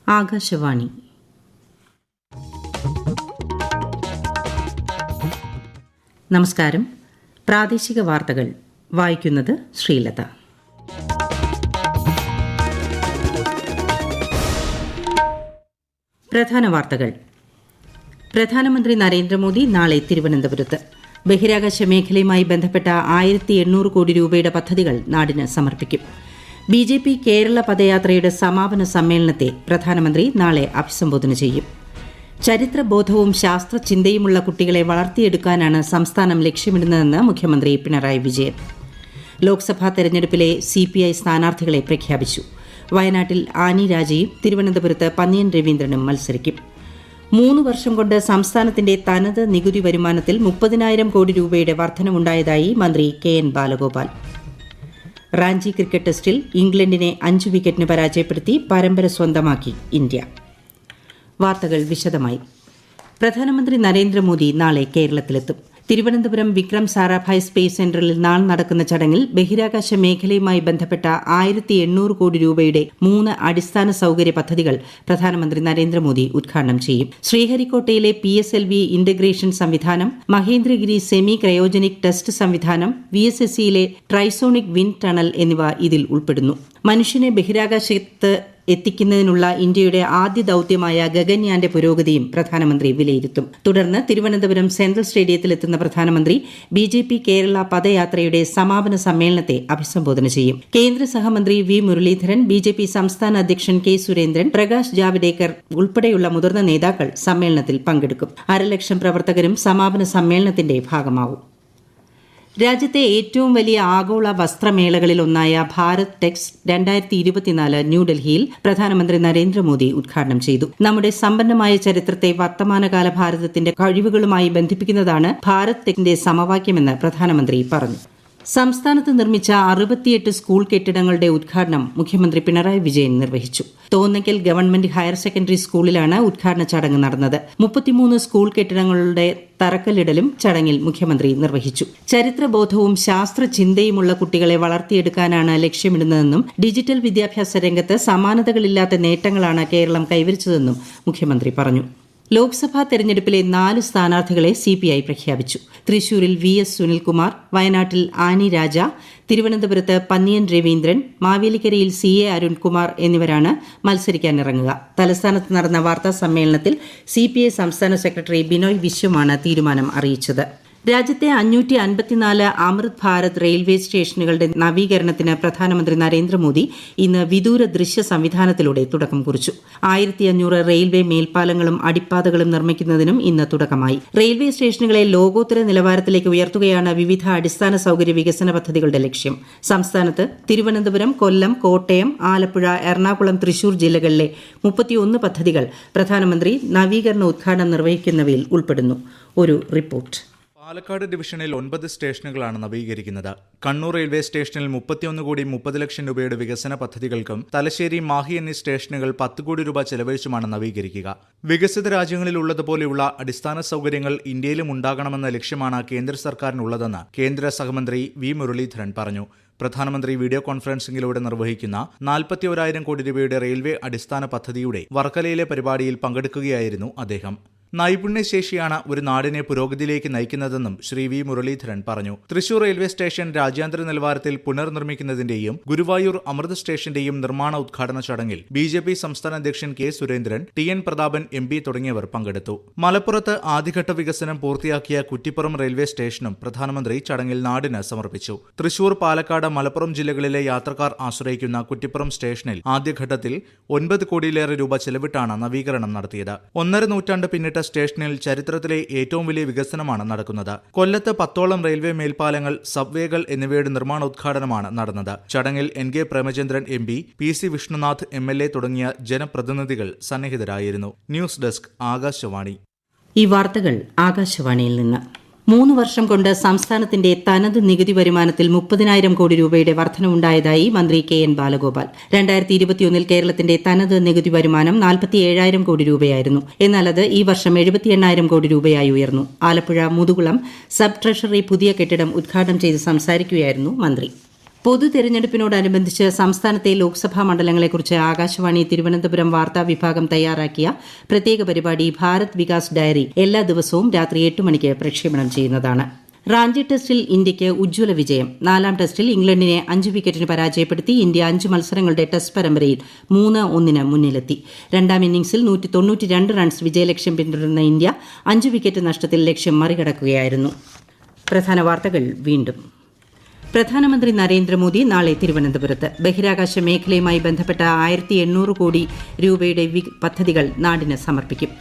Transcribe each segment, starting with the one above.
ആകാശവാണി. നമസ്കാരം. പ്രാദേശിക വാർത്തകൾ വായിക്കുന്നത് ശ്രീലത. പ്രധാന വാർത്തകൾ. പ്രധാനമന്ത്രി നരേന്ദ്രമോദി നാളെ തിരുവനന്തപുരത്ത്. ബഹിരാകാശ മേഖലയുമായി ബന്ധപ്പെട്ട 1800 കോടി രൂപയുടെ പദ്ധതികൾ നാടിന് സമർപ്പിക്കും. ബിജെപി കേരള പദയാത്രയുടെ സമാപന സമ്മേളനത്തെ പ്രധാനമന്ത്രി നാളെ അഭിസംബോധന ചെയ്യും. ചരിത്രബോധവും ശാസ്ത്രചിന്തയുമുള്ള കുട്ടികളെ വളർത്തിയെടുക്കാനാണ് സംസ്ഥാനം ലക്ഷ്യമിടുന്നതെന്ന് മുഖ്യമന്ത്രി പിണറായി വിജയൻ. ലോക്സഭാ തെരഞ്ഞെടുപ്പിലെ CPI സ്ഥാനാർത്ഥികളെ പ്രഖ്യാപിച്ചു. വയനാട്ടിൽ ആനി രാജയും തിരുവനന്തപുരത്ത് പന്നിയൻ രവീന്ദ്രനും മത്സരിക്കും. 3 വർഷം കൊണ്ട് സംസ്ഥാനത്തിന്റെ തനത് നികുതി വരുമാനത്തിൽ 30,000 കോടി രൂപയുടെ വർധനവുണ്ടായതായി മന്ത്രി KN ബാലഗോപാൽ. റാഞ്ചി ക്രിക്കറ്റ് ടെസ്റ്റിൽ ഇംഗ്ലണ്ടിനെ 5 വിക്കറ്റിന് പരാജയപ്പെടുത്തി പരമ്പര സ്വന്തമാക്കി ഇന്ത്യ. വാർത്തകൾ വിശദമായി. പ്രധാനമന്ത്രി നരേന്ദ്രമോദി നാളെ കേരളത്തിലെത്തും. തിരുവനന്തപുരം വിക്രം സാരാഭായ് സ്പേസ് സെന്ററിൽ നാളെ നടക്കുന്ന ചടങ്ങിൽ ബഹിരാകാശ മേഖലയുമായി ബന്ധപ്പെട്ട 1800 കോടി രൂപയുടെ 3 അടിസ്ഥാന സൌകര്യ പദ്ധതികൾ പ്രധാനമന്ത്രി നരേന്ദ്രമോദി ഉദ്ഘാടനം ചെയ്യും. ശ്രീഹരിക്കോട്ടയിലെ PSLV ഇന്റഗ്രേഷൻ സംവിധാനം, മഹേന്ദ്രഗിരി സെമി ക്രയോജനിക് ടെസ്റ്റ് സംവിധാനം, VSSCയിലെ ട്രൈസോണിക് വിൻഡ് ടണൽ എന്നിവ ഇതിൽ ഉൾപ്പെടുന്നു. മനുഷ്യനെ ബഹിരാകാശത്ത് എത്തിക്കുന്നതിനുള്ള ഇന്ത്യയുടെ ആദ്യ ദൌത്യമായ ഗഗൻയാന്റെ പുരോഗതിയും പ്രധാനമന്ത്രി വിലയിരുത്തും. തുടർന്ന് തിരുവനന്തപുരം സെൻട്രൽ സ്റ്റേഡിയത്തിലെത്തുന്ന പ്രധാനമന്ത്രി BJP കേരള പദയാത്രയുടെ സമാപന സമ്മേളനത്തെ അഭിസംബോധന ചെയ്യും. കേന്ദ്ര സഹമന്ത്രി V മുരളീധരൻ, BJP സംസ്ഥാന അധ്യക്ഷൻ K സുരേന്ദ്രൻ, പ്രകാശ് ജാവ്ദേക്കർ ഉൾപ്പെടെയുള്ള മുതിർന്ന നേതാക്കൾ സമ്മേളനത്തിൽ പങ്കെടുക്കും. 1,00,000 പ്രവർത്തകരും സമാപന സമ്മേളനത്തിന്റെ ഭാഗമാവും. രാജ്യത്തെ ഏറ്റവും വലിയ ആഗോള വസ്ത്രമേളകളിലൊന്നായ ഭാരത് ടെക്സ് 2024 ന്യൂഡൽഹിയിൽ പ്രധാനമന്ത്രി നരേന്ദ്രമോദി ഉദ്ഘാടനം ചെയ്തു. നമ്മുടെ സമ്പന്നമായ ചരിത്രത്തെ വർത്തമാനകാല ഭാരതത്തിന്റെ കഴിവുകളുമായി ബന്ധിപ്പിക്കുന്നതാണ് ഭാരത് ടെക്സിന്റെ സമവാക്യമെന്ന് പ്രധാനമന്ത്രി പറഞ്ഞു. സംസ്ഥാനത്ത് നിർമ്മിച്ച 68 സ്കൂൾ കെട്ടിടങ്ങളുടെ ഉദ്ഘാടനം മുഖ്യമന്ത്രി പിണറായി വിജയൻ നിർവഹിച്ചു. തോന്നയ്ക്കൽ ഗവൺമെന്റ് ഹയർ സെക്കൻഡറി സ്കൂളിലാണ് ഉദ്ഘാടന ചടങ്ങ് നടന്നത്. 33 സ്കൂൾ കെട്ടിടങ്ങളുടെ തറക്കല്ലിടലും ചടങ്ങിൽ മുഖ്യമന്ത്രി നിർവഹിച്ചു. ചരിത്രബോധവും ശാസ്ത്രചിന്തയുമുള്ള കുട്ടികളെ വളർത്തിയെടുക്കാനാണ് ലക്ഷ്യമിടുന്നതെന്നും ഡിജിറ്റൽ വിദ്യാഭ്യാസ രംഗത്ത് സമാനതകളില്ലാത്ത നേട്ടങ്ങളാണ് കേരളം കൈവരിച്ചതെന്നും മുഖ്യമന്ത്രി പറഞ്ഞു. ലോക്സഭാ തെരഞ്ഞെടുപ്പിലെ 4 സ്ഥാനാർത്ഥികളെ CPI പ്രഖ്യാപിച്ചു. തൃശൂരിൽ VS സുനിൽകുമാർ, വയനാട്ടിൽ ആനി രാജ, തിരുവനന്തപുരത്ത് പന്നിയൻ രവീന്ദ്രൻ, മാവേലിക്കരയിൽ CA അരുൺകുമാർ എന്നിവരാണ് മത്സരിക്കാനിറങ്ങുക. തലസ്ഥാനത്ത് നടന്ന വാർത്താ സമ്മേളനത്തിൽ CPI സംസ്ഥാന സെക്രട്ടറി ബിനോയ് വിശ്വമാണ് തീരുമാനം അറിയിച്ചത്. രാജ്യത്തെ 554 അമൃത് ഭാരത് റെയിൽവേ സ്റ്റേഷനുകളുടെ നവീകരണത്തിന് പ്രധാനമന്ത്രി നരേന്ദ്രമോദി ഇന്ന് വിദൂര ദൃശ്യ സംവിധാനത്തിലൂടെ തുടക്കം കുറിച്ചു. 1500 റെയിൽവേ മേൽപ്പാലങ്ങളും അടിപ്പാതകളും നിർമ്മിക്കുന്നതിനും ഇന്ന് തുടക്കമായി. റെയിൽവേ സ്റ്റേഷനുകളെ ലോകോത്തര നിലവാരത്തിലേക്ക് ഉയർത്തുകയാണ് വിവിധ അടിസ്ഥാന സൌകര്യ വികസന പദ്ധതികളുടെ ലക്ഷ്യം. സംസ്ഥാനത്ത് തിരുവനന്തപുരം, കൊല്ലം, കോട്ടയം, ആലപ്പുഴ, എറണാകുളം, തൃശൂർ ജില്ലകളിലെ 31 പദ്ധതികൾ പ്രധാനമന്ത്രി നവീകരണ ഉദ്ഘാടനം നിർവഹിക്കുന്നവയിൽ ഉൾപ്പെടുന്നു. ഒരു റിപ്പോർട്ട്. പാലക്കാട് ഡിവിഷനിൽ 9 സ്റ്റേഷനുകളാണ് നവീകരിക്കുന്നത്. കണ്ണൂർ റെയിൽവേ സ്റ്റേഷനിൽ 31 കോടി 30 ലക്ഷം രൂപയുടെ വികസന പദ്ധതികൾക്കും തലശ്ശേരി, മാഹി എന്നീ സ്റ്റേഷനുകൾ 10 കോടി രൂപ ചെലവഴിച്ചുമാണ് നവീകരിക്കുക. വികസിത രാജ്യങ്ങളിലുള്ളതുപോലെയുള്ള അടിസ്ഥാന സൌകര്യങ്ങൾ ഇന്ത്യയിലും ഉണ്ടാകണമെന്ന ലക്ഷ്യമാണ് കേന്ദ്ര സർക്കാരിനുള്ളതെന്ന് കേന്ദ്ര സഹമന്ത്രി V മുരളീധരൻ പറഞ്ഞു. പ്രധാനമന്ത്രി വീഡിയോ കോൺഫറൻസിംഗിലൂടെ നിർവഹിക്കുന്ന 41,000 കോടി രൂപയുടെ റെയിൽവേ അടിസ്ഥാന പദ്ധതിയുടെ വർക്കലയിലെ പരിപാടിയിൽ പങ്കെടുക്കുകയായിരുന്നു അദ്ദേഹം. നൈപുണ്യശേഷിയാണ് ഒരു നാടിനെ പുരോഗതിയിലേക്ക് നയിക്കുന്നതെന്നും ശ്രീ V മുരളീധരൻ പറഞ്ഞു. തൃശൂർ റെയിൽവേ സ്റ്റേഷൻ രാജ്യാന്തര നിലവാരത്തിൽ പുനർനിർമ്മിക്കുന്നതിന്റെയും ഗുരുവായൂർ അമൃത് സ്റ്റേഷന്റെയും നിർമ്മാണ ഉദ്ഘാടന ചടങ്ങിൽ BJP സംസ്ഥാന അധ്യക്ഷൻ K Surendran, TN Prathapan MP തുടങ്ങിയവർ പങ്കെടുത്തു. മലപ്പുറത്ത് ആദ്യഘട്ട വികസനം പൂർത്തിയാക്കിയ കുറ്റിപ്പുറം റെയിൽവേ സ്റ്റേഷനും പ്രധാനമന്ത്രി ചടങ്ങിൽ നാടിന് സമർപ്പിച്ചു. തൃശൂർ, പാലക്കാട്, മലപ്പുറം ജില്ലകളിലെ യാത്രക്കാർ ആശ്രയിക്കുന്ന കുറ്റിപ്പുറം സ്റ്റേഷനിൽ ആദ്യഘട്ടത്തിൽ 9 കോടിയിലേറെ രൂപ ചെലവിട്ടാണ് നവീകരണം നടത്തിയത്. 1.5 നൂറ്റാണ്ട് പിന്നിട്ട സ്റ്റേഷനിൽ ചരിത്രത്തിലെ ഏറ്റവും വലിയ വികസനമാണ് നടക്കുന്നത്. കൊല്ലത്ത് 10ഓളം റെയിൽവേ മേൽപ്പാലങ്ങൾ, സബ്വേകൾ എന്നിവയുടെ നിർമ്മാണോദ്ഘാടനമാണ് നടന്നത്. ചടങ്ങിൽ NK Premachandran MP, PC Vishnunath MLA തുടങ്ങിയ ജനപ്രതിനിധികൾ സന്നിഹിതരായിരുന്നു. News desk, Akashvani. ഈ വാർത്തകൾ ആകാശവാണിയിൽ നിന്ന്. 3 വർഷം കൊണ്ട് സംസ്ഥാനത്തിന്റെ തനത് നികുതി വരുമാനത്തിൽ 30,000 കോടി രൂപയുടെ വർധനവുണ്ടായതായി മന്ത്രി KN ബാലഗോപാൽ. 2021 കേരളത്തിന്റെ തനത് നികുതി വരുമാനം 47,000 കോടി രൂപയായിരുന്നു. എന്നാൽ അത് ഈ വർഷം 78,000 കോടി രൂപയായി ഉയർന്നു. ആലപ്പുഴ മുതുകുളം സബ് ട്രഷറി പുതിയ കെട്ടിടം ഉദ്ഘാടനം ചെയ്ത് സംസാരിക്കുകയായിരുന്നു മന്ത്രി. പൊതു തെരഞ്ഞെടുപ്പിനോടനുബന്ധിച്ച് സംസ്ഥാനത്തെ ലോക്സഭാ മണ്ഡലങ്ങളെക്കുറിച്ച് ആകാശവാണി തിരുവനന്തപുരം വാർത്താ വിഭാഗം തയ്യാറാക്കിയ പ്രത്യേക പരിപാടി ഭാരത് വികാസ് ഡയറി എല്ലാ ദിവസവും രാത്രി 8 മണിക്ക് പ്രക്ഷേപണം ചെയ്യുന്നതാണ്. റാഞ്ചി ടെസ്റ്റിൽ ഇന്ത്യയ്ക്ക് ഉജ്ജ്വല വിജയം. 4ാം ടെസ്റ്റിൽ ഇംഗ്ലണ്ടിനെ 5 വിക്കറ്റിന് പരാജയപ്പെടുത്തി ഇന്ത്യ 5 മത്സരങ്ങളുടെ ടെസ്റ്റ് പരമ്പരയിൽ 3-1 മുന്നിലെത്തി. 2ാം ഇന്നിംഗ്സിൽ 192 റൺസ് വിജയലക്ഷ്യം പിന്തുടർന്ന ഇന്ത്യ 5 വിക്കറ്റ് നഷ്ടത്തിൽ ലക്ഷ്യം മറികടക്കുകയായിരുന്നു. പ്രധാന വാർത്തകൾ വീണ്ടും. പ്രധാനമന്ത്രി നരേന്ദ്രമോദി നാളെ തിരുവനന്തപുരത്ത്. ബഹിരാകാശ മേഖലയുമായി ബന്ധപ്പെട്ട 1800 കോടി രൂപയുടെ പദ്ധതികൾ നാടിന് സമർപ്പിക്കും.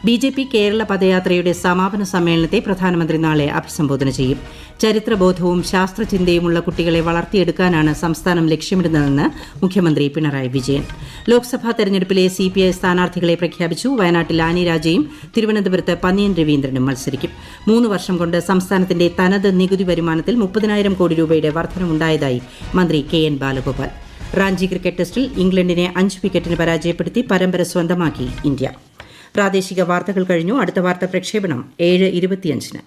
BJP കേരള പദയാത്രയുടെ സമാപന സമ്മേളനത്തെ പ്രധാനമന്ത്രി നാളെ അഭിസംബോധന ചെയ്യും. ചരിത്രബോധവും ശാസ്ത്രചിന്തയുമുള്ള കുട്ടികളെ വളർത്തിയെടുക്കാനാണ് സംസ്ഥാനം ലക്ഷ്യമിടുന്നതെന്ന് മുഖ്യമന്ത്രി പിണറായി വിജയൻ. ലോക്സഭാ തെരഞ്ഞെടുപ്പിലെ CPI സ്ഥാനാർത്ഥികളെ പ്രഖ്യാപിച്ചു. വയനാട്ടിൽ ആനി രാജയും തിരുവനന്തപുരത്ത് പന്നിയൻ രവീന്ദ്രനും മത്സരിക്കും. 3 വർഷം കൊണ്ട് സംസ്ഥാനത്തിന്റെ തനത് നികുതി വരുമാനത്തിൽ 30,000 കോടി രൂപയുടെ വർധനവുണ്ടായതായി മന്ത്രി KN ബാലഗോപാൽ. റാഞ്ചി ക്രിക്കറ്റ് ടെസ്റ്റിൽ ഇംഗ്ലണ്ടിനെ 5 വിക്കറ്റിന് പരാജയപ്പെടുത്തി പരമ്പര സ്വന്തമാക്കി ഇന്ത്യ. പ്രാദേശിക വാർത്തകൾ കഴിഞ്ഞു. അടുത്ത വാർത്താ പ്രക്ഷേപണം 7:25.